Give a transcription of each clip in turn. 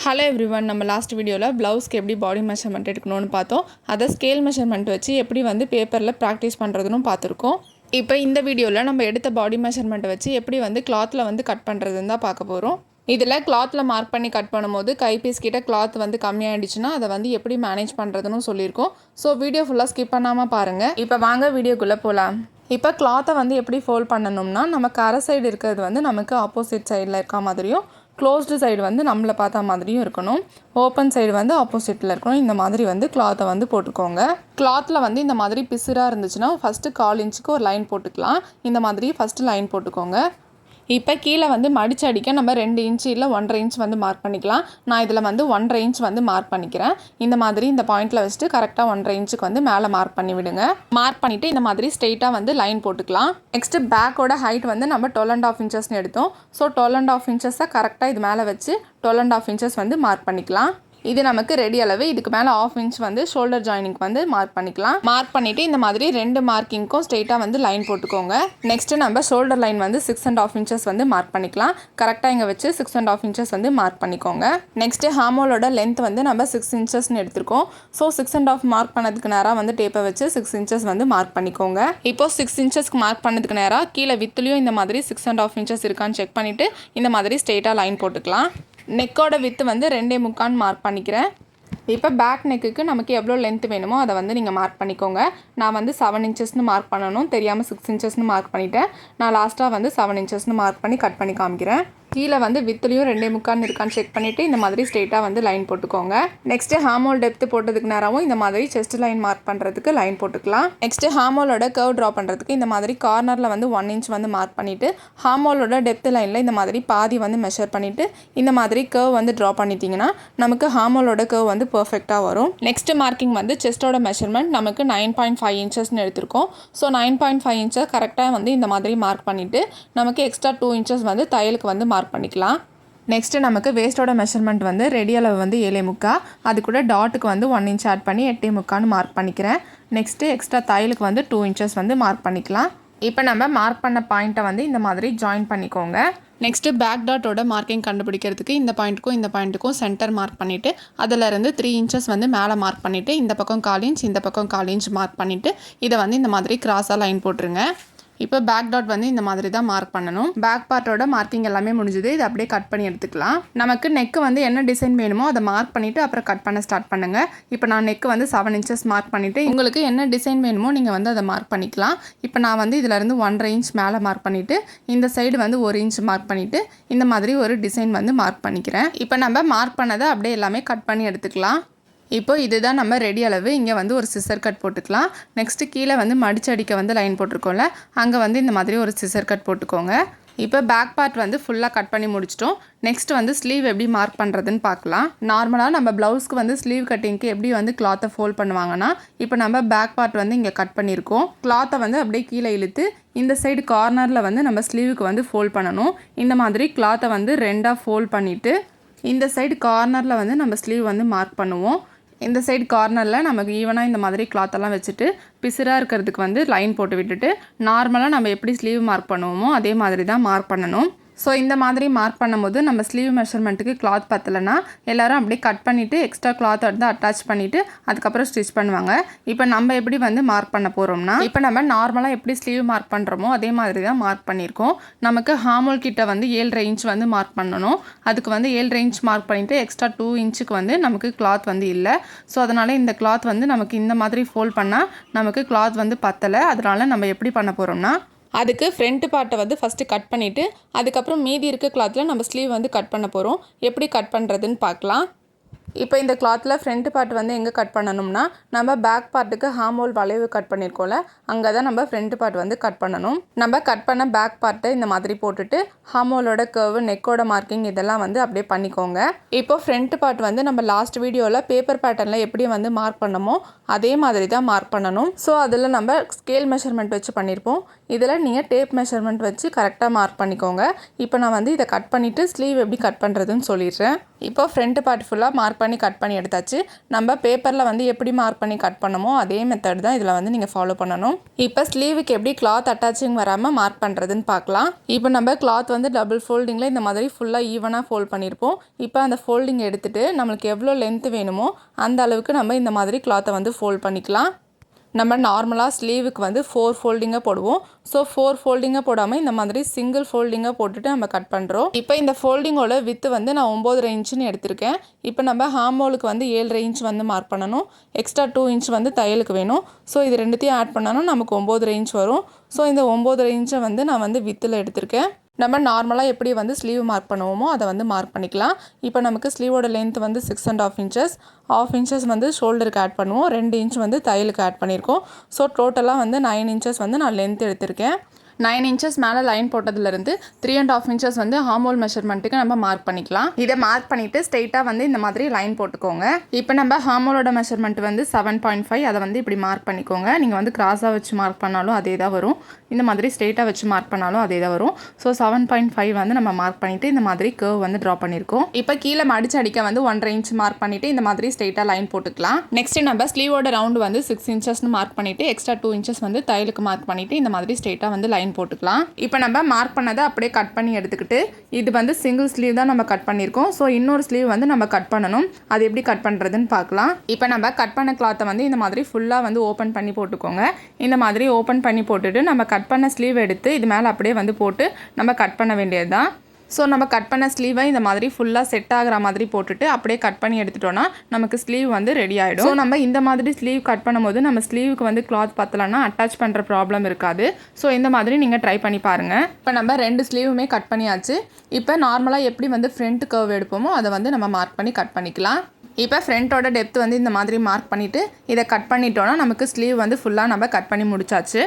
Hello everyone, நம்ம last வீடியோவில் ப்ளவுஸ்க்கு எப்படி பாடி மெஷர்மெண்ட் எடுக்கணும்னு பார்த்தோம். அதை ஸ்கேல் மெஷர்மெண்ட் வச்சு எப்படி பேப்பரில் ப்ராக்டிஸ் பண்ணுறதுன்னு பார்த்துருக்கோம். இப்போ இந்த வீடியோவில் நம்ம எடுத்த பாடி மெஷர்மெண்ட்டை வச்சு எப்படி கிளாத்தில் கட் பண்ணுறதுன்னு தான் பார்க்க போகிறோம். இதில் கிளாத்தில் மார்க் பண்ணி கட் பண்ணும்போது கைபீஸ் கிட்ட கிளாத் கம்மியாகிடுச்சுன்னா அதை எப்படி மேனேஜ் பண்ணுறதுன்னு சொல்லியிருக்கோம். ஸோ வீடியோ ஃபுல்லாக ஸ்கிப் பண்ணாமல் பாருங்கள். இப்போ வாங்க வீடியோக்குள்ளே போகலாம். இப்போ கிளாத்தை எப்படி ஃபோல்ட் பண்ணணும்னா, நமக்கு அரை சைடு இருக்கிறது நமக்கு ஆப்போசிட் சைடில் இருக்க மாதிரியும், க்ளோஸ்டு சைடு நம்மளை பார்த்தா மாதிரியும் இருக்கணும். ஓப்பன் சைடு ஆப்போசிட்டில் இருக்கணும். இந்த மாதிரி கிளாத்தை போட்டுக்கோங்க. கிளாத்தில் இந்த மாதிரி பிசுராக இருந்துச்சுன்னா ஃபஸ்ட்டு 1/4 இன்ச்சுக்கு ஒரு லைன் போட்டுக்கலாம். இந்த மாதிரி ஃபஸ்ட்டு லைன் போட்டுக்கோங்க. இப்போ கீழே மடிச்சு அடிக்க நம்ம 2 இன்ச்சு இல்லை 1.5 இன்ச் மார்க் பண்ணிக்கலாம். நான் இதில் 1.5 இன்ச் மார்க் பண்ணிக்கிறேன். இந்த மாதிரி இந்த பாயிண்டில் வச்சுட்டு கரெக்டாக 1.5 இன்ச்சுக்கு மேலே மார்க் பண்ணி விடுங்க. மார்க் பண்ணிவிட்டு இந்த மாதிரி ஸ்ட்ரெயிட்டாக லைன் போட்டுக்கலாம். நெக்ஸ்ட்டு பேக்கோட ஹைட் நம்ம 12.5 இன்ச்சஸ்னு எடுத்தோம். ஸோ 12.5 இன்ச்சஸை கரெக்டாக இது மேலே வச்சு 12.5 இன்ச்சஸ் மார்க் பண்ணிக்கலாம். இது நமக்கு ரெடி அளவு. இதுக்கு மேலே 1/2 இன்ச் ஷோல்டர் ஜாயினிங்க்கு மார்க் பண்ணிக்கலாம். மார்க் பண்ணிவிட்டு இந்த மாதிரி 2 மார்க்கிங்க்கும் ஸ்ட்ரெயிட்டாக லைன் போட்டுக்கோங்க. நெக்ஸ்ட்டு நம்ம ஷோல்டர் லைன் 6.5 இன்ச்சஸ் மார்க் பண்ணிக்கலாம். கரெக்டாக இங்கே வச்சு 6.5 இன்ச்சஸ் மார்க் பண்ணிக்கோங்க. நெக்ஸ்ட்டு ஹாமோலோட லென்த் நம்ம 6 இன்ச்சஸ்னு எடுத்துருக்கோம். ஸோ 6.5 மார்க் பண்ணதுக்கு நேராக டேப்பை வச்சு 6 இன்ச்சஸ் மார்க் பண்ணிக்கோங்க. இப்போ 6 இன்ச்சஸ்க்கு மார்க் பண்ணதுக்கு நேராக கீழே வித்துலையும் இந்த மாதிரி 6.5 இன்ச்சஸ் இருக்கான்னு செக் பண்ணிவிட்டு இந்த மாதிரி ஸ்ட்ரெயிட்டாக லைன் போட்டுக்கலாம். நெக்கோட வித்து 2.25 மார்க் பண்ணிக்கிறேன். இப்போ பேக் நெக்குக்கு நமக்கு எவ்வளோ லென்த் வேணுமோ அதை நீங்கள் மார்க் பண்ணிக்கோங்க. நான் 7 இன்ச்சஸ்னு மார்க் பண்ணணும் தெரியாமல் 6 இன்ச்சஸ்னு மார்க் பண்ணிவிட்டேன். நான் லாஸ்ட்டாக 7 இன்ச்சஸ்னு மார்க் பண்ணி கட் பண்ணி காமிக்கிறேன். கீழே வித்துலையும் 2.25 இருக்கான்னு செக் பண்ணிவிட்டு இந்த மாதிரி ஸ்ட்ரெயிட்டாக லைன் போட்டுக்கோங்க. நெக்ஸ்ட்டு ஹாமோல் டெப்த்து போட்டதுக்கு நேரமும் இந்த மாதிரி செஸ்ட் லைன் மார்க் பண்ணுறதுக்கு லைன் போட்டுக்கலாம். நெக்ஸ்ட்டு ஹாமோலோட கர்வ் ட்ரா பண்ணுறதுக்கு இந்த மாதிரி கார்னரில் 1 இன்ச் மார்க் பண்ணிவிட்டு ஹாமோலோட டெப்த்து லைனில் இந்த மாதிரி பாதி மெஷர் பண்ணிவிட்டு இந்த மாதிரி கர்வ் ட்ரா பண்ணிட்டீங்கன்னா நமக்கு ஹாமோலோட கர்வ் பர்ஃபெக்டாக வரும். நெக்ஸ்ட் மார்க்கிங் செஸ்ட்டோட மெஷர்மெண்ட் நமக்கு 9.5 இன்ச்சஸ்னு எடுத்திருக்கோம். ஸோ 9.5 இன்ச்சை கரெக்டாக இந்த மாதிரி மார்க் பண்ணிவிட்டு நமக்கு எக்ஸ்ட்ரா 2 இன்ச்சஸ் தையலுக்கு மார்க் பண்ணிக்கலாம். நெக்ஸ்ட்டு நமக்கு வேஸ்ட்டோட மெஷர்மெண்ட் ரெடி அளவு 7.25. அது கூட டாட்டுக்கு 1 இன்ச் ஆட் பண்ணி 8.25 மார்க் பண்ணிக்கிறேன். நெக்ஸ்ட்டு எக்ஸ்ட்ரா தையலுக்கு 2 இன்ச்சஸ் மார்க் பண்ணிக்கலாம். இப்போ நம்ம மார்க் பண்ண பாயிண்ட்டை இந்த மாதிரி ஜாயின் பண்ணிக்கோங்க. நெக்ஸ்ட்டு பேக் டாட்டோட மார்க்கிங் கண்டுபிடிக்கிறதுக்கு இந்த பாயிண்ட்டுக்கும் சென்டர் மார்க் பண்ணிவிட்டு அதிலிருந்து 3 இன்ச்சஸ் மேலே மார்க் பண்ணிவிட்டு இந்த பக்கம் 1/4 இன்ச் இந்த பக்கம் 1/4 இன்ச் மார்க் பண்ணிவிட்டு இதை இந்த மாதிரி கிராஸாக லைன் போட்டுருங்க. இப்போ பேக் டாட் இந்த மாதிரி தான் மார்க் பண்ணணும். பேக் பார்ட்டோட மார்க்கிங் எல்லாமே முடிஞ்சுது. இதை அப்படியே கட் பண்ணி எடுத்துக்கலாம். நமக்கு நெக்கு என்ன டிசைன் வேணுமோ அதை மார்க் பண்ணிவிட்டு அப்புறம் கட் பண்ண ஸ்டார்ட் பண்ணுங்கள். இப்போ நான் நெக்கு 7 இன்ச்சஸ் மார்க் பண்ணிவிட்டு உங்களுக்கு என்ன டிசைன் வேணுமோ நீங்கள் அதை மார்க் பண்ணிக்கலாம். இப்போ நான் இதிலேருந்து 1.5 இன்ச் மேலே மார்க் பண்ணிவிட்டு இந்த சைடு 1 இன்ச் மார்க் பண்ணிவிட்டு இந்த மாதிரி ஒரு டிசைன் மார்க் பண்ணிக்கிறேன். இப்போ நம்ம மார்க் பண்ணதை அப்படியே எல்லாமே கட் பண்ணி எடுத்துக்கலாம். இப்போ இதுதான் நம்ம ரெடி அளவு. இங்கே ஒரு சிசர் கட் போட்டுக்கலாம். நெக்ஸ்ட்டு கீழே மடிச்சு அடிக்க லைன் போட்டிருக்கோம்ல, அங்கே இந்த மாதிரி ஒரு சிசர் கட் போட்டுக்கோங்க. இப்போ பேக் பார்ட் ஃபுல்லாக கட் பண்ணி முடிச்சிட்டோம். நெக்ஸ்ட் ஸ்லீவ் எப்படி மார்க் பண்ணுறதுன்னு பார்க்கலாம். நார்மலாக நம்ம ப்ளவுஸ்க்கு ஸ்லீவ் கட்டிங்க்கு எப்படி கிளாத்தை ஃபோல்ட் பண்ணுவாங்கன்னா, இப்போ நம்ம பேக் பார்ட் இங்கே கட் பண்ணியிருக்கோம். கிளாத்தை அப்படியே கீழே இழுத்து இந்த சைடு கார்னரில் நம்ம ஸ்லீவுக்கு ஃபோல்ட் பண்ணணும். இந்த மாதிரி கிளாத்தை 2ஆக ஃபோல்ட் பண்ணிவிட்டு இந்த சைடு கார்னரில் நம்ம ஸ்லீவ் மார்க் பண்ணுவோம். இந்த சைடு கார்னரில் நமக்கு ஈவனாக இந்த மாதிரி கிளாத்தெல்லாம் வச்சுட்டு பிசுராக இருக்கிறதுக்கு லைன் போட்டு விட்டுட்டு நார்மலாக நம்ம எப்படி ஸ்லீவ் மார்க் பண்ணுவோமோ அதே மாதிரி தான் மார்க் பண்ணணும். ஸோ இந்த மாதிரி மார்க் பண்ணும்போது நம்ம ஸ்லீவ் மெஷர்மெண்ட்டுக்கு கிளாத் பத்தலைன்னா எல்லோரும் அப்படியே கட் பண்ணிவிட்டு எக்ஸ்ட்ரா கிளாத் அட்டாச் பண்ணிவிட்டு அதுக்கப்புறம் ஸ்டிச் பண்ணுவாங்க. இப்போ நம்ம எப்படி மார்க் பண்ண போகிறோம்னா, இப்போ நம்ம நார்மலாக எப்படி ஸ்லீவ் மார்க் பண்ணுறோமோ அதே மாதிரி தான் மார்க் பண்ணியிருக்கோம். நமக்கு ஹாமோல் கிட்ட 7.5 இன்ச் மார்க் பண்ணணும். அதுக்கு 7.5 இன்ச் மார்க் பண்ணிவிட்டு எக்ஸ்ட்ரா 2 இன்ச்சுக்கு நமக்கு கிளாத் இல்லை. ஸோ அதனால் இந்த கிளாத் நமக்கு இந்த மாதிரி ஃபோல்ட் பண்ணால் நமக்கு கிளாத் பத்தலை. அதனால் நம்ம எப்படி பண்ண போகிறோம்னா, அதுக்கு ஃப்ரண்ட் பார்ட்டை ஃபஸ்ட்டு கட் பண்ணிவிட்டு அதுக்கப்புறம் மீதி இருக்க கிளாத்தில் நம்ம ஸ்லீவ் கட் பண்ண போகிறோம். எப்படி கட் பண்ணுறதுன்னு பார்க்கலாம். இப்போ இந்த கிளாத்தில் ஃப்ரண்ட் பார்ட் எங்கே கட் பண்ணணும்னா, நம்ம பேக் பார்ட்டுக்கு ஹாமோல் வளைவு கட் பண்ணியிருக்கோம்ல, அங்கே தான் நம்ம ஃப்ரண்ட் பார்ட் கட் பண்ணணும். நம்ம கட் பண்ண பேக் பார்ட்டை இந்த மாதிரி போட்டுட்டு ஹாமோலோட கர்வ், நெக்கோட மார்க்கிங் இதெல்லாம் அப்படியே பண்ணிக்கோங்க. இப்போ ஃப்ரண்ட் பார்ட் நம்ம லாஸ்ட் வீடியோவில் பேப்பர் பேட்டர்னில் எப்படி மார்க் பண்ணமோ அதே மாதிரி தான் மார்க் பண்ணணும். ஸோ அதில் நம்ம ஸ்கேல் மெஷர்மெண்ட் வச்சு பண்ணியிருப்போம். இதில் நீங்கள் டேப் மெஷர்மெண்ட் வச்சு கரெக்டாக மார்க் பண்ணிக்கோங்க. இப்போ நான் இதை கட் பண்ணிவிட்டு ஸ்லீவ் எப்படி கட் பண்ணுறதுன்னு சொல்லிடுறேன். இப்போ ஃப்ரண்ட் பார்ட் ஃபுல்லாக மார்க் பண்ணி கட் பண்ணி எடுத்தாச்சு. நம்ம பேப்பரில் வந்து எப்படி மார்க் பண்ணி கட் பண்ணமோ அதே மெத்தட் தான் இதில் வந்து நீங்கள் ஃபாலோ பண்ணணும். இப்போ ஸ்லீவுக்கு எப்படி கிளாத் அட்டாச்சிங் வராமல் மார்க் பண்ணுறதுன்னு பார்க்கலாம். இப்போ நம்ம கிளாத் வந்து டபுள் ஃபோல்டிங்கில் இந்த மாதிரி ஃபுல்லாக ஈவனாக ஃபோல்ட் பண்ணியிருப்போம். இப்போ அந்த ஃபோல்டிங் எடுத்துகிட்டு நம்மளுக்கு எவ்வளோ லென்த்து வேணுமோ அந்த அளவுக்கு நம்ம இந்த மாதிரி கிளாத்தை வந்து ஃபோல்ட் பண்ணிக்கலாம். நம்ம நார்மலாக ஸ்லீவுக்கு வந்து 4 ஃபோல்டிங்காக போடுவோம். ஸோ 4 ஃபோல்டிங்காக போடாமல் இந்த மாதிரி சிங்கிள் ஃபோல்டிங்காக போட்டுட்டு நம்ம கட் பண்ணுறோம். இப்போ இந்த ஃபோல்டிங்கோட வித்து வந்து நான் 9.5 இன்ச்சுன்னு எடுத்திருக்கேன். இப்போ நம்ம ஹார்மோலுக்கு வந்து 7.5 இன்ச் வந்து மார்க் பண்ணணும். எக்ஸ்ட்ரா 2 இன்ச் வந்து தையலுக்கு வேணும். ஸோ இது ரெண்டுத்தையும் ஆட் பண்ணணும் நமக்கு 9.5 இன்ச் வரும். ஸோ இந்த 9.5 இன்ச்சை வந்து நான் வந்து வித்தில் எடுத்திருக்கேன். நம்ம நார்மலாக எப்படி வந்து ஸ்லீவ் மார்க் பண்ணுவோமோ அதை வந்து மார்க் பண்ணிக்கலாம். இப்போ நமக்கு ஸ்லீவோட லென்த் வந்து 6.5 இன்ச்சஸ். 1/2 இன்ச்சஸ் வந்து ஷோல்டருக்கு ஆட் பண்ணுவோம். 2 இன்ச் வந்து தையலுக்கு ஆட் பண்ணியிருக்கோம். ஸோ டோட்டலாக வந்து 9 இன்ச்சஸ் வந்து நான் லென்த் எடுத்திருக்கேன். 9 இன்ச்சஸ் மேலே லைன் போட்டதுலேருந்து 3.5 இன்ச்சஸ் வந்து ஹார்மோல் மெஷர்மெண்ட்டுக்கு நம்ம மார்க் பண்ணிக்கலாம். இதை மார்க் பண்ணிவிட்டு ஸ்ட்ரெயிட்டாக வந்து இந்த மாதிரி லைன் போட்டுக்கோங்க. இப்போ நம்ம ஹார்மோலோட மெஷர்மெண்ட் வந்து 7.5, அதை வந்து இப்படி மார்க் பண்ணிக்கோங்க. நீங்கள் வந்து கிராஸாக வச்சு மார்க் பண்ணாலும் அதே தான் வரும். இந்த மாதிரி ஸ்ட்ரெயிட்டாக வச்சு மார்க் பண்ணாலும் அதே தான் வரும். ஸோ 7.5 வந்து நம்ம மார்க் பண்ணிவிட்டு இந்த மாதிரி கர்வ் வந்து ட்ரா பண்ணியிருக்கோம். இப்போ கீழே மடிச்சு அடிக்க வந்து 1.5 இன்ச் மார்க் பண்ணிவிட்டு இந்த மாதிரி ஸ்ட்ரெயிட்டாக லைன் போட்டுக்கலாம். நெக்ஸ்ட் நம்ம ஸ்லீவோட ரவுண்டு வந்து 6 இன்ச்சஸ்னு மார்க் பண்ணிவிட்டு எக்ஸ்ட்ரா 2 இன்ச்சஸ் வந்து தையலுக்கு மார்க் பண்ணிவிட்டு இந்த மாதிரி ஸ்ட்ரெயிட்டாக வந்து லைன் போட்டுக்கலாம். இப்போ நம்ம மார்க் பண்ணதை அப்படியே கட் பண்ணி எடுத்துக்கிட்டு இது வந்து சிங்கிள் ஸ்லீவ் தான் நம்ம கட் பண்ணியிருக்கோம். ஸோ இன்னொரு ஸ்லீவ் வந்து நம்ம கட் பண்ணணும். அது எப்படி கட் பண்ணுறதுன்னு பார்க்கலாம். இப்போ நம்ம கட் பண்ண கிளாத்தை வந்து இந்த மாதிரி ஃபுல்லாக வந்து ஓப்பன் பண்ணி போட்டுக்கோங்க. இந்த மாதிரி ஓப்பன் பண்ணி போட்டுட்டு நம்ம கட் பண்ண ஸ்லீவ் எடுத்து இது மேலே அப்படியே வந்து போட்டு நம்ம கட் பண்ண வேண்டியது தான். ஸோ நம்ம கட் பண்ண ஸ்லீவை இந்த மாதிரி ஃபுல்லாக செட் ஆகிற மாதிரி போட்டுட்டு அப்படியே கட் பண்ணி எடுத்துட்டோன்னா நமக்கு ஸ்லீவ் வந்து ரெடி ஆகிடும். ஸோ நம்ம இந்த மாதிரி ஸ்லீவ் கட் பண்ணும்போது நம்ம ஸ்லீவுக்கு வந்து கிளாத் பத்தலைன்னா அட்டாச் பண்ணுற ப்ராப்ளம் இருக்காது. ஸோ இந்த மாதிரி நீங்கள் ட்ரை பண்ணி பாருங்கள். இப்போ நம்ம 2 ஸ்லீவுமே கட் பண்ணியாச்சு. இப்போ நார்மலாக எப்படி வந்து ஃப்ரண்ட் கர்வ் எடுப்போமோ அதை வந்து நம்ம மார்க் பண்ணி கட் பண்ணிக்கலாம். இப்போ ஃப்ரண்ட்டோட டெப்த் வந்து இந்த மாதிரி மார்க் பண்ணிவிட்டு இதை கட் பண்ணிட்டோன்னா நமக்கு ஸ்லீவ் வந்து ஃபுல்லாக நம்ம கட் பண்ணி முடிச்சாச்சு.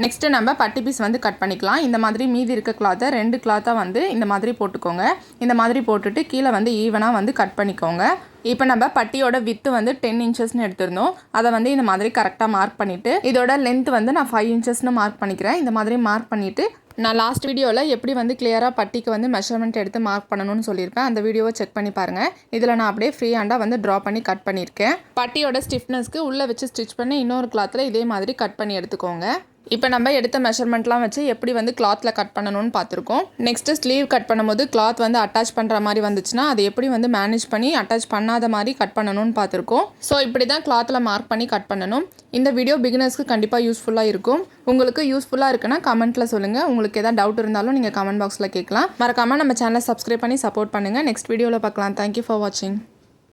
நெக்ஸ்ட்டு நம்ம பட்டி பீஸ் வந்து கட் பண்ணிக்கலாம். இந்த மாதிரி மீதி இருக்க கிளாத்தை 2 கிளாத்தாக வந்து இந்த மாதிரி போட்டுக்கோங்க. இந்த மாதிரி போட்டுட்டு கீழே வந்து ஈவனாக வந்து கட் பண்ணிக்கோங்க. இப்போ நம்ம பட்டியோட வித்து வந்து 10 இன்ச்சஸ்னு எடுத்திருந்தோம். அதை வந்து இந்த மாதிரி கரெக்டாக மார்க் பண்ணிவிட்டு இதோட லென்த் வந்து நான் 5 இன்ச்சஸ்னு மார்க் பண்ணிக்கிறேன். இந்த மாதிரி மார்க் பண்ணிவிட்டு நான் லாஸ்ட் வீடியோவில் எப்படி வந்து கிளியராக பட்டிக்கு வந்து மெஷர்மெண்ட் எடுத்து மார்க் பண்ணணும்னு சொல்லியிருப்பேன். அந்த வீடியோவை செக் பண்ணி பாருங்கள். இதில் நான் அப்படியே ஃப்ரீ ஹேண்டாக வந்து ட்ரா பண்ணி கட் பண்ணியிருக்கேன். பட்டியோட ஸ்டிஃப்னஸ்க்கு உள்ளே வச்சு ஸ்டிச் பண்ணி இன்னொரு கிளாத்தில் இதே மாதிரி கட் பண்ணி எடுத்துக்கோங்க. இப்போ நம்ம எடுத்த மெஷர்மெண்ட்லாம் வச்சு எப்படி வந்து கிளாத்தில் கட் பண்ணணும்னு பார்த்துருக்கோம். நெக்ஸ்ட்டு ஸ்லீவ் கட் பண்ணும்போது கிளாத் வந்து அட்டாச் பண்ணுற மாதிரி வந்துச்சுன்னா அது எப்படி வந்து மேனேஜ் பண்ணி அட்டாச் பண்ணாத மாதிரி கட் பண்ணணும்னு பார்த்துருக்கோம். ஸோ இப்படி தான் கிளாத்தில் மார்க் பண்ணி கட் பண்ணணும். இந்த வீடியோ பிகினர்ஸ்க்கு கண்டிப்பாக யூஸ்ஃபுல்லாக இருக்கும். உங்களுக்கு யூஸ்ஃபுல்லாக இருக்குன்னா கமெண்ட்டில் சொல்லுங்கள். உங்களுக்கு எதாவது டவுட் இருந்தாலும் நீங்கள் கமெண்ட் பாக்ஸில் கேட்கலாம். மறக்காமல் நம்ம சேனலை சப்ஸ்கிரைப் பண்ணி சப்போர்ட் பண்ணுங்கள். நெக்ஸ்ட் வீடியோவில் பார்க்கலாம். தேங்க்யூ ஃபார் வாட்சிங்.